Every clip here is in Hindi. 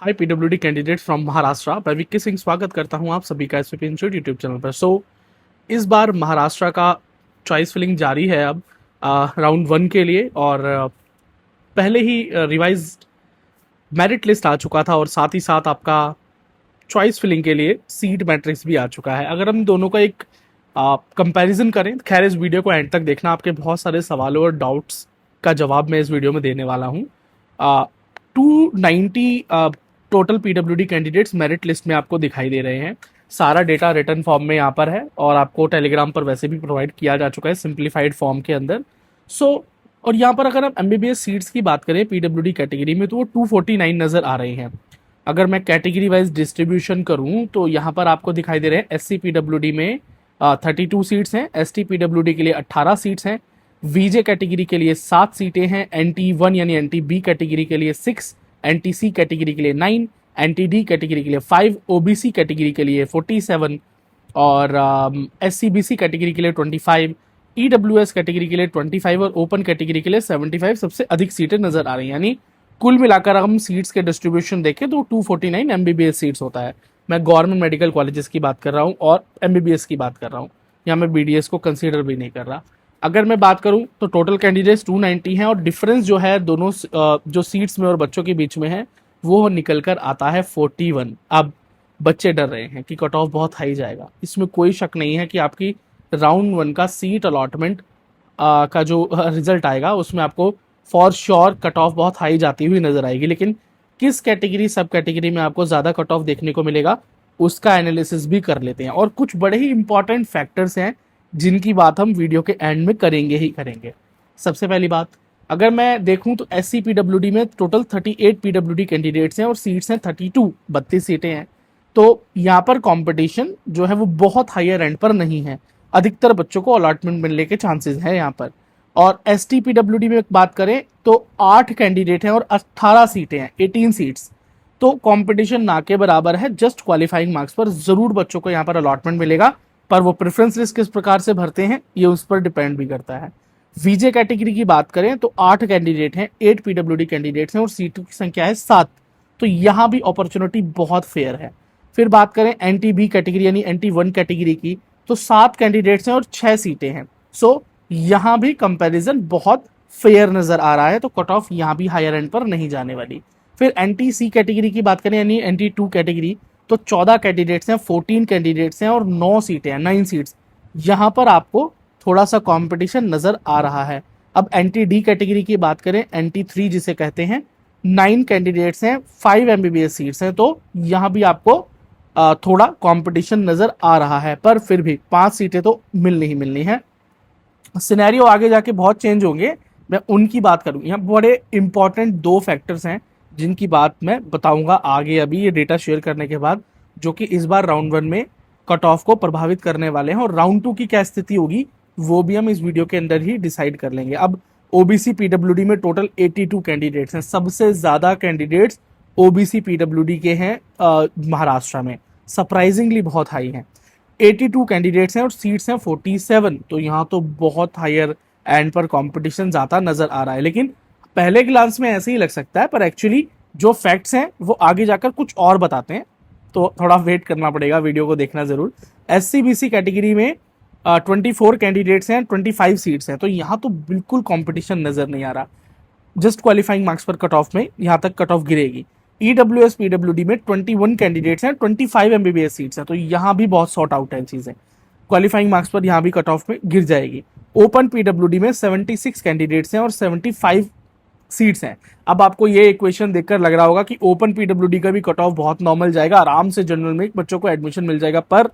Hi PWD candidate from Maharashtra. मैं विक्की सिंह स्वागत करता हूं आप सभी का एसवीपी इंस्टीट्यूट यूट्यूब चैनल पर। इस बार महाराष्ट्र का चॉइस फिलिंग जारी है अब राउंड 1 के लिए। और पहले ही रिवाइज मेरिट लिस्ट आ चुका था और साथ ही साथ आपका चॉइस फिलिंग के लिए सीट मैट्रिक्स भी आ चुका है। अगर हम दोनों का एक कंपैरिजन करें, खैर इस वीडियो को एंड तक देखना, आपके बहुत सारे सवालों और डाउट्स का जवाब मैं इस वीडियो में देने वाला हूँ। 290 total PWD candidates merit list में आपको दिखाई दे रहे हैं। सारा डेटा रिटर्न फॉर्म में यहाँ पर है और आपको टेलीग्राम पर वैसे भी प्रोवाइड किया जा चुका है सिंप्लीफाइड फॉर्म के अंदर। और यहाँ पर अगर हम एमबीबीएस सीट्स की बात करें पीडब्ल्यूडी कैटेगरी में तो वो 249 नज़र आ रही हैं। अगर मैं कैटेगरी वाइज डिस्ट्रीब्यूशन करूँ तो यहाँ पर आपको दिखाई दे रहे हैं एससी पीडब्ल्यूडी में 32 सीट्स हैं, एसटी पीडब्ल्यूडी के लिए 18 सीट्स हैं, वीजे कैटेगरी के लिए 7 सीटें हैं, NT1 यानी NT-B कैटेगरी के लिए 6, NT-C कैटेगरी के लिए 9, NT-D कैटेगरी के लिए 5, OBC कैटेगरी के लिए 47 और SC-BC कैटेगरी के लिए 25, EWS कैटेगरी के लिए 25 और ओपन कैटेगरी के लिए 75 सबसे अधिक सीटें नजर आ रही हैं। यानी कुल मिलाकर हम सीट्स के डिस्ट्रीब्यूशन देखें तो 249 एमबीबीएस सीट्स होता है। मैं गवर्नमेंट मेडिकल कॉलेजेस की बात कर रहा हूँ और एमबीबीएस की बात कर रहा हूँ, यहाँ मैं बीडीएस को कंसीडर भी नहीं कर रहा। अगर मैं बात करूं तो टोटल कैंडिडेट्स 290 हैं और डिफरेंस जो है दोनों जो सीट्स में और बच्चों के बीच में है वो निकल कर आता है 41। अब बच्चे डर रहे हैं कि कट ऑफ बहुत हाई जाएगा, इसमें कोई शक नहीं है कि आपकी राउंड 1 का सीट अलॉटमेंट का जो रिजल्ट आएगा उसमें आपको फॉर श्योर कट ऑफ बहुत हाई जाती हुई नजर आएगी। लेकिन किस कैटेगरी सब कैटेगरी में आपको ज़्यादा कट ऑफ देखने को मिलेगा उसका एनालिसिस भी कर लेते हैं और कुछ बड़े ही इंपॉर्टेंट फैक्टर्स हैं जिनकी बात हम वीडियो के एंड में करेंगे ही करेंगे। सबसे पहली बात, अगर मैं देखूं तो एससी पीडब्ल्यूडी में टोटल 38 पीडब्ल्यूडी कैंडिडेट्स हैं और सीट्स हैं 32 सीटें हैं। तो यहाँ पर कंपटीशन जो है वो बहुत हायर एंड पर नहीं है, अधिकतर बच्चों को अलॉटमेंट मिलने के चांसेस हैं यहाँ पर। और एसटी पीडब्ल्यूडी में बात करें तो 8 कैंडिडेट हैं और 18 सीटें हैं, 18 सीट्स। तो कंपटीशन ना के बराबर है, जस्ट क्वालिफाइंग मार्क्स पर जरूर बच्चों को यहाँ पर अलॉटमेंट मिलेगा, पर वो प्रेफरेंस लिस्ट किस प्रकार से भरते हैं ये उस पर डिपेंड भी करता है। वीजे कैटेगरी की बात करें तो 8 कैंडिडेट हैं, 8 पीडब्ल्यूडी कैंडिडेट्स हैं और सीटों की संख्या है 7। तो यहाँ भी अपॉर्चुनिटी बहुत फेयर है। फिर बात करें NT-B कैटेगरी यानी NT-1 कैटेगरी की तो 7 कैंडिडेट्स हैं और 6 सीटें हैं। यहाँ भी कंपैरिजन बहुत फेयर नजर आ रहा है, तो कट ऑफ यहाँ भी हायर एंड पर नहीं जाने वाली। फिर NT-C कैटेगरी की बात करें यानी NT-2 कैटेगरी तो 14 कैंडिडेट्स हैं, 14 कैंडिडेट्स हैं और 9 सीटें हैं, 9 सीट्स। यहाँ पर आपको थोड़ा सा कंपटीशन नजर आ रहा है। अब NT-D कैटेगरी की बात करें, NT-3 जिसे कहते हैं, 9 कैंडिडेट्स हैं, 5 एमबीबीएस सीट्स हैं। तो यहाँ भी आपको थोड़ा कंपटीशन नजर आ रहा है, पर फिर भी 5 सीटें तो मिलनी ही मिलनी है। सिनेरियो आगे जाके बहुत चेंज होंगे, मैं उनकी बात करूँ। यहाँ बड़े इंपॉर्टेंट 2 फैक्टर्स हैं जिनकी बात मैं बताऊंगा आगे अभी ये डेटा शेयर करने के बाद, जो कि इस बार राउंड 1 में कट ऑफ को प्रभावित करने वाले हैं। और राउंड 2 की क्या स्थिति होगी वो भी हम इस वीडियो के अंदर ही डिसाइड कर लेंगे। अब ओबीसी पीडब्ल्यूडी में टोटल 82 कैंडिडेट्स हैं, सबसे ज्यादा कैंडिडेट्स ओबीसी पीडब्ल्यूडी के हैं महाराष्ट्र में, सरप्राइजिंगली बहुत हाई हैं। 82 कैंडिडेट्स हैं और सीट्स हैं 47। तो यहाँ तो बहुत हायर एंड पर कंपटीशन ज़्यादा नजर आ रहा है। लेकिन पहले ग्लांस में ऐसे ही लग सकता है, पर एक्चुअली जो फैक्ट्स हैं वो आगे जाकर कुछ और बताते हैं, तो थोड़ा वेट करना पड़ेगा, वीडियो को देखना जरूर। SC-BC कैटेगरी में 24 कैंडिडेट्स हैं, 25 सीट्स हैं। तो यहाँ तो बिल्कुल कंपटीशन नजर नहीं आ रहा, जस्ट क्वालिफाइंग मार्क्स पर कट ऑफ में यहाँ तक कट ऑफ गिरेगी। EWS पीडब्ल्यूडी में 21 कैंडिडेट्स हैं, 25 एमबीबीएस सीट्स हैं। तो यहाँ भी बहुत सॉर्ट आउट है चीजें, क्वालिफाइंग मार्क्स पर यहाँ भी कट ऑफ में गिर जाएगी। ओपन पीडब्ल्यूडी में 76 कैंडिडेट्स हैं और 75 सीट्स हैं। अब आपको ये इक्वेशन देखकर लग रहा होगा कि ओपन पीडब्ल्यूडी का भी कट ऑफ बहुत नॉर्मल जाएगा, आराम से जनरल में बच्चों को एडमिशन मिल जाएगा, पर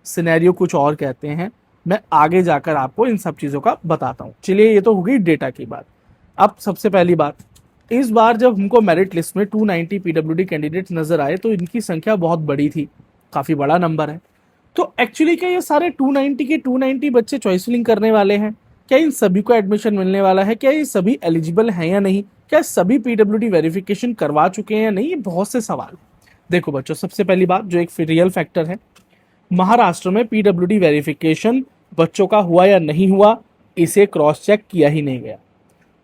सिनेरियो कुछ और कहते हैं। मैं आगे जाकर आपको इन सब चीजों का बताता हूँ। चलिए, ये तो हो गई डेटा की बात। अब सबसे पहली बात, इस बार जब हमको मेरिट लिस्ट में 290 पीडब्ल्यूडी कैंडिडेट्स नजर आए तो इनकी संख्या बहुत बड़ी थी, काफी बड़ा नंबर है। तो एक्चुअली क्या ये सारे 290 के 290 बच्चे चॉइस फिलिंग करने वाले हैं? क्या इन सभी को एडमिशन मिलने वाला है? क्या ये सभी एलिजिबल हैं या नहीं? क्या सभी पीडब्ल्यूडी वेरिफिकेशन करवा चुके हैं या नहीं? ये बहुत से सवाल। देखो बच्चों, सबसे पहली बात जो एक रियल फैक्टर है, महाराष्ट्र में पीडब्ल्यूडी वेरिफिकेशन बच्चों का हुआ या नहीं हुआ इसे क्रॉस चेक किया ही नहीं गया।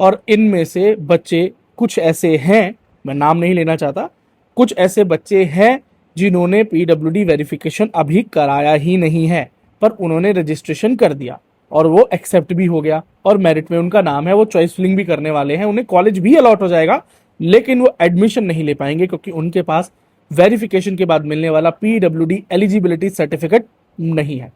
और इनमें से बच्चे कुछ ऐसे हैं, मैं नाम नहीं लेना चाहता, कुछ ऐसे बच्चे हैं जिन्होंने पीडब्ल्यूडी वेरिफिकेशन अभी कराया ही नहीं है, पर उन्होंने रजिस्ट्रेशन कर दिया और वो एक्सेप्ट भी हो गया और मेरिट में उनका नाम है, वो चॉइस फिलिंग भी करने वाले हैं, उन्हें कॉलेज भी अलॉट हो जाएगा, लेकिन वो एडमिशन नहीं ले पाएंगे क्योंकि उनके पास वेरिफिकेशन के बाद मिलने वाला पीडब्ल्यूडी एलिजिबिलिटी सर्टिफिकेट नहीं है।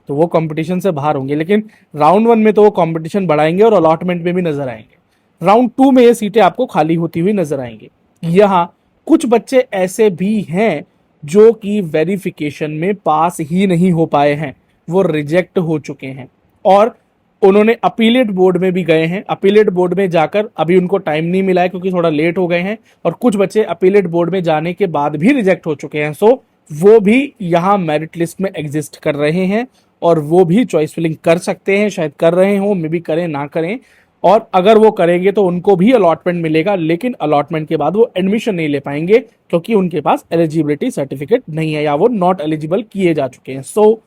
तो वो कंपटीशन से बाहर होंगे। लेकिन राउंड 1 में तो वो कंपटीशन बढ़ाएंगे और अलॉटमेंट में भी नजर आएंगे। राउंड 2 में ये सीटें आपको खाली होती हुई नजर आएंगी। यहाँ कुछ बच्चे ऐसे भी हैं जो कि वेरिफिकेशन में पास ही नहीं हो पाए हैं, वो रिजेक्ट हो चुके हैं और उन्होंने अपीलेट बोर्ड में भी गए हैं। अपीलेट बोर्ड में जाकर अभी उनको टाइम नहीं मिला है क्योंकि थोड़ा लेट हो गए हैं, और कुछ बच्चे अपीलेट बोर्ड में जाने के बाद भी रिजेक्ट हो चुके हैं। सो वो भी यहाँ मेरिट लिस्ट में एग्जिस्ट कर रहे हैं और वो भी चॉइस फिलिंग कर सकते हैं, शायद कर रहे हो, मे भी करें ना करें, और अगर वो करेंगे तो उनको भी अलॉटमेंट मिलेगा, लेकिन अलॉटमेंट के बाद वो एडमिशन नहीं ले पाएंगे क्योंकि उनके पास एलिजिबिलिटी सर्टिफिकेट नहीं है या वो नॉट एलिजिबल किए जा चुके हैं। सो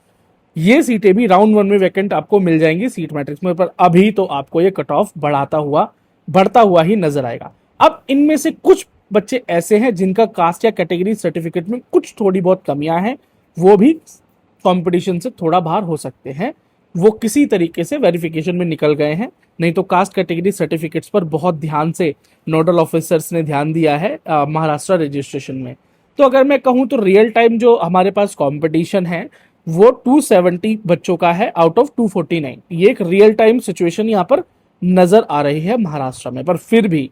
ये सीटें भी राउंड 1 में वैकेंट आपको मिल जाएंगी सीट मैट्रिक्स में, पर अभी तो आपको ये कट ऑफ बढ़ता हुआ ही नजर आएगा। अब इनमें से कुछ बच्चे ऐसे हैं जिनका कास्ट या कैटेगरी सर्टिफिकेट में कुछ थोड़ी बहुत कमियां हैं, वो भी कंपटीशन से थोड़ा बाहर हो सकते हैं, वो किसी तरीके से वेरिफिकेशन में निकल गए हैं। नहीं तो कास्ट कैटेगरी सर्टिफिकेट्स पर बहुत ध्यान से नोडल ऑफिसर्स ने ध्यान दिया है महाराष्ट्र रजिस्ट्रेशन में। तो अगर मैं कहूं तो रियल टाइम जो हमारे पास कंपटीशन है वो 270 बच्चों का है आउट ऑफ 249। ये एक रियल टाइम सिचुएशन यहाँ पर नजर आ रही है महाराष्ट्र में, पर फिर भी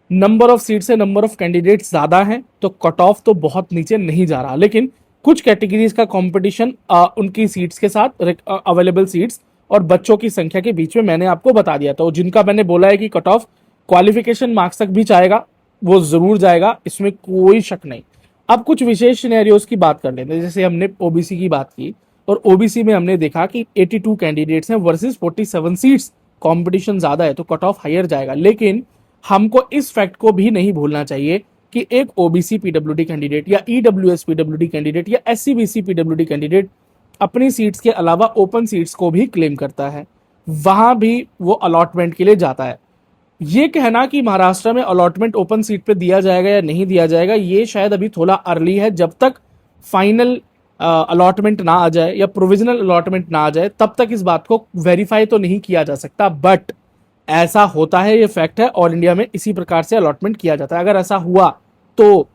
नंबर ऑफ सीट से नंबर ऑफ कैंडिडेट ज्यादा हैं तो कट ऑफ तो बहुत नीचे नहीं जा रहा। लेकिन कुछ कैटेगरीज का कंपटीशन उनकी सीट्स के साथ अवेलेबल सीट्स और बच्चों की संख्या के बीच में मैंने आपको बता दिया था, जिनका मैंने बोला है कि कट ऑफ क्वालिफिकेशन मार्क्स तक भी जाएगा, वो जरूर जाएगा, इसमें कोई शक नहीं। अब कुछ विशेष सिनेरियोज की बात कर लेते हैं। जैसे हमने ओबीसी की बात की और ओबीसी में हमने देखा कि 82 कैंडिडेट्स हैं वर्सेस 47 सीट्स, कंपटीशन ज्यादा है तो कट ऑफ हायर जाएगा। लेकिन हमको इस फैक्ट को भी नहीं भूलना चाहिए कि एक ओबीसी पीडब्ल्यूडी कैंडिडेट या ईडब्ल्यूएस पीडब्ल्यूडी कैंडिडेट या एससीबीसी पीडब्ल्यूडी कैंडिडेट अपनी सीट्स के अलावा ओपन सीट्स को भी क्लेम करता है, वहां भी वो अलॉटमेंट के लिए जाता है। ये कहना कि महाराष्ट्र में अलॉटमेंट ओपन सीट पे दिया जाएगा या नहीं दिया जाएगा, ये शायद अभी थोड़ा अर्ली है। जब तक फाइनल अलॉटमेंट ना आ जाए या प्रोविजनल अलॉटमेंट ना आ जाए तब तक इस बात को वेरीफाई तो नहीं किया जा सकता, बट ऐसा होता है, ये फैक्ट है। ऑल इंडिया में इसी प्रकार से अलॉटमेंट किया जाता है। अगर ऐसा हुआ तो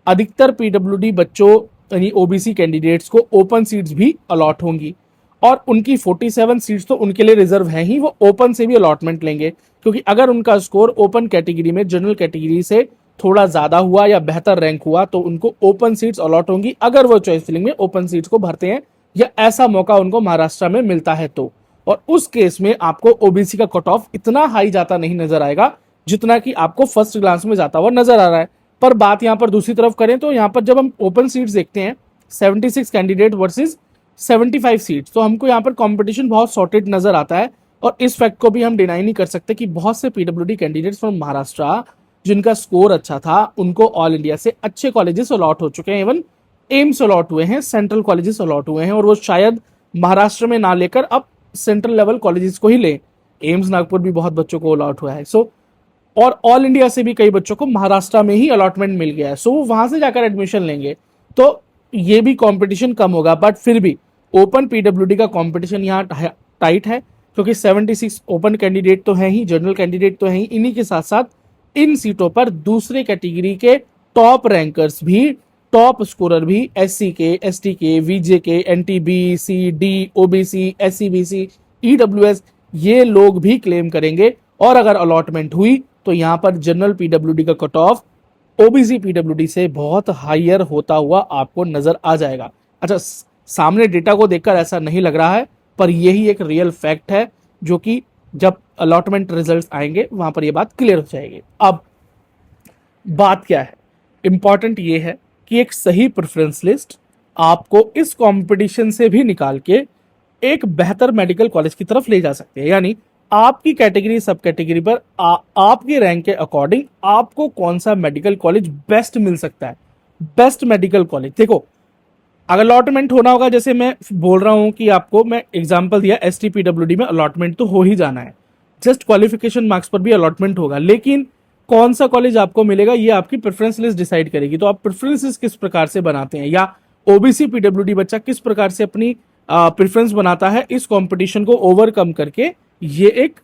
अधिकतर पीडब्ल्यूडी बच्चों यानी ओबीसी कैंडिडेट्स को ओपन सीट्स भी अलॉट होंगी और उनकी 47 सीट्स तो उनके लिए रिजर्व हैं ही, वो ओपन से भी अलॉटमेंट लेंगे क्योंकि अगर उनका स्कोर ओपन कैटेगरी में जनरल कैटेगरी से थोड़ा ज्यादा हुआ या बेहतर रैंक हुआ तो उनको ओपन सीट्स अलॉट होंगी अगर वो चॉइस फिलिंग में ओपन सीट्स को भरते हैं या ऐसा मौका उनको महाराष्ट्र में मिलता है तो। और उस केस में आपको ओबीसी का कट ऑफ इतना हाई जाता नहीं नजर आएगा जितना कि आपको फर्स्ट ग्लांस में जाता हुआ नजर आ रहा है। पर बात यहां पर दूसरी तरफ करें तो यहां पर जब हम ओपन सीट्स देखते हैं 76 कैंडिडेट वर्सेस 75 सीट्स, तो हमको यहाँ पर कंपटीशन बहुत सॉर्टेड नजर आता है। और इस फैक्ट को भी हम डिनाई नहीं कर सकते कि बहुत से पीडब्ल्यूडी कैंडिडेट्स फ्रॉम महाराष्ट्र जिनका स्कोर अच्छा था उनको ऑल इंडिया से अच्छे कॉलेजेस अलॉट हो चुके हैं, इवन एम्स अलॉट हुए हैं, सेंट्रल कॉलेजेस अलॉट हुए हैं, और वो शायद महाराष्ट्र में ना लेकर अब सेंट्रल लेवल कॉलेजेस को ही ले। एम्स नागपुर भी बहुत बच्चों को अलॉट हुआ है। सो और ऑल इंडिया से भी कई बच्चों को महाराष्ट्र में ही अलॉटमेंट मिल गया है, सो वो वहां से जाकर एडमिशन लेंगे तो ये भी कंपटीशन कम होगा। बट फिर भी ओपन पीडब्ल्यूडी का कंपटीशन यहाँ टाइट है क्योंकि 76 ओपन कैंडिडेट तो हैं ही, जनरल कैंडिडेट तो हैं ही, इन्हीं के साथ साथ इन सीटों पर दूसरे कैटेगरी के टॉप रैंकर्स भी, टॉप स्कोरर भी, एससी के, एसटी के, वीजे के, एनटीबी, सी, डी, ओबीसी, एससीबीसी, ईडब्ल्यूएस, ये लोग भी क्लेम करेंगे। और अगर अलॉटमेंट हुई तो यहाँ पर जनरल पीडब्ल्यूडी का कट ऑफ ओबीसी पीडब्ल्यूडी से बहुत हायर होता हुआ आपको नजर आ जाएगा। अच्छा, सामने डेटा को देखकर ऐसा नहीं लग रहा है, पर यही एक रियल फैक्ट है जो कि जब अलॉटमेंट रिजल्ट्स आएंगे वहां पर यह बात क्लियर हो जाएगी। अब बात क्या है, इंपॉर्टेंट ये है कि एक सही प्रेफरेंस लिस्ट आपको इस कंपटीशन से भी निकाल के एक बेहतर मेडिकल कॉलेज की तरफ ले जा सकती है। यानी आपकी कैटेगरी सब कैटेगरी पर आपके रैंक के अकॉर्डिंग आपको कौन सा मेडिकल कॉलेज बेस्ट मिल सकता है। बेस्ट मेडिकल कॉलेज देखो, अगर अलॉटमेंट होना होगा, जैसे मैं बोल रहा हूं कि आपको मैं एग्जांपल दिया एसटीपीडब्ल्यूडी में अलॉटमेंट तो हो ही जाना है, जस्ट क्वालिफिकेशन मार्क्स पर भी अलॉटमेंट होगा, लेकिन कौन सा कॉलेज आपको मिलेगा ये आपकी प्रेफरेंस लिस्ट डिसाइड करेगी। तो आप प्रेफरेंसेस किस प्रकार से बनाते हैं, या ओबीसी पीडब्ल्यूडी बच्चा किस प्रकार से अपनी प्रेफरेंस बनाता है, इस कंपटीशन को ओवरकम करके, ये एक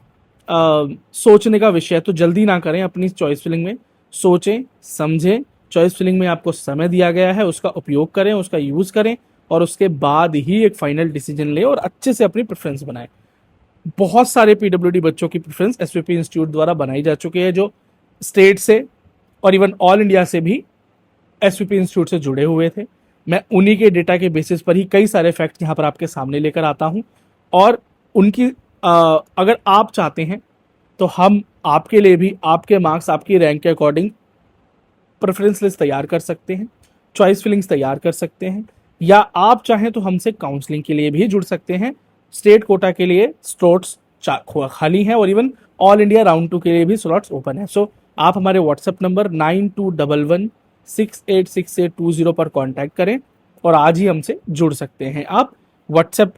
सोचने का विषय है। तो जल्दी ना करें अपनी चॉइस फिलिंग में, सोचें समझें। चॉइस फिलिंग में आपको समय दिया गया है, उसका उपयोग करें, उसका यूज करें, और उसके बाद ही एक फाइनल डिसीजन लें और अच्छे से अपनी प्रेफरेंस बनाएं। बहुत सारे पीडब्ल्यूडी बच्चों की प्रेफरेंस एसवीपी इंस्टीट्यूट द्वारा बनाई जा चुकी है, जो स्टेट से और इवन ऑल इंडिया से भी एसवीपी इंस्टीट्यूट से जुड़े हुए थे। मैं उन्हीं के डेटा के बेसिस पर ही कई सारे फैक्ट यहाँ पर आपके सामने लेकर आता हूँ, और उनकी अगर आप चाहते हैं तो हम आपके लिए भी आपके मार्क्स, आपकी रैंक के अकॉर्डिंग प्रेफरेंस लिस्ट तैयार कर सकते हैं, चॉइस फिलिंग्स तैयार कर सकते हैं, या आप चाहें तो हमसे काउंसलिंग के लिए भी जुड़ सकते हैं। स्टेट कोटा के लिए स्लॉट्स खाली हैं, और इवन ऑल इंडिया राउंड 2 के लिए भी स्लॉट्स ओपन है। सो आप हमारे व्हाट्सएप नंबर 9211686820 पर कांटेक्ट करें और आज ही हमसे जुड़ सकते हैं। आप व्हाट्सएप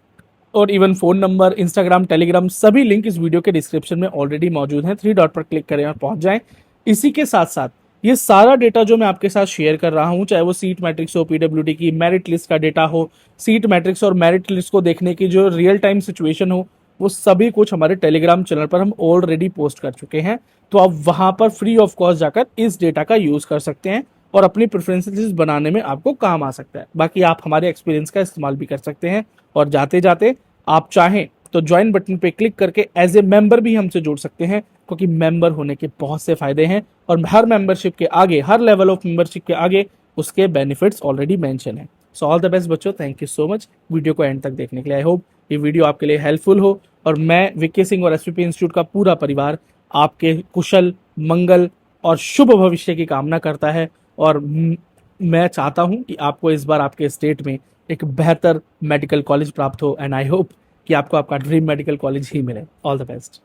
और even phone number, Instagram, Telegram, सभी लिंक इस वीडियो के डिस्क्रिप्शन में ऑलरेडी मौजूद हैं। 3 डॉट पर क्लिक करें और पहुंच जाएं। इसी के साथ साथ ये सारा डेटा जो मैं आपके साथ शेयर कर रहा हूं, चाहे वो सीट मैट्रिक्स हो, पीडब्ल्यूडी की मेरिट लिस्ट का डेटा हो, सीट मैट्रिक्स और मेरिट लिस्ट को देखने की जो रियल टाइम सिचुएशन हो, वो सभी कुछ हमारे टेलीग्राम चैनल पर हम ऑलरेडी पोस्ट कर चुके हैं। तो आप वहां पर फ्री ऑफ कॉस्ट जाकर इस डेटा का यूज कर सकते हैं और अपनी प्रेफरेंसेस बनाने में आपको काम आ सकता है। बाकी आप हमारे एक्सपीरियंस का इस्तेमाल भी कर सकते हैं, और जाते जाते आप चाहें तो ज्वाइन बटन पे क्लिक करके एज ए मेंबर भी हमसे जुड़ सकते हैं, क्योंकि मेंबर होने के बहुत से फायदे हैं, और हर मेंबरशिप के आगे, हर लेवल ऑफ मेंबरशिप के आगे उसके बेनिफिट्स ऑलरेडी मेंशन है। सो ऑल द बेस्ट बच्चों, thank you so much video को एंड तक देखने के लिए। आई होप ये वीडियो आपके लिए हेल्पफुल हो, और मैं विक्की सिंह और एसवीपी इंस्टीट्यूट का पूरा परिवार आपके कुशल, मंगल और शुभ भविष्य की कामना करता है। और मैं चाहता हूं कि आपको इस बार आपके स्टेट में एक बेहतर मेडिकल कॉलेज प्राप्त हो, एंड आई होप कि आपको आपका ड्रीम मेडिकल कॉलेज ही मिले। All the best.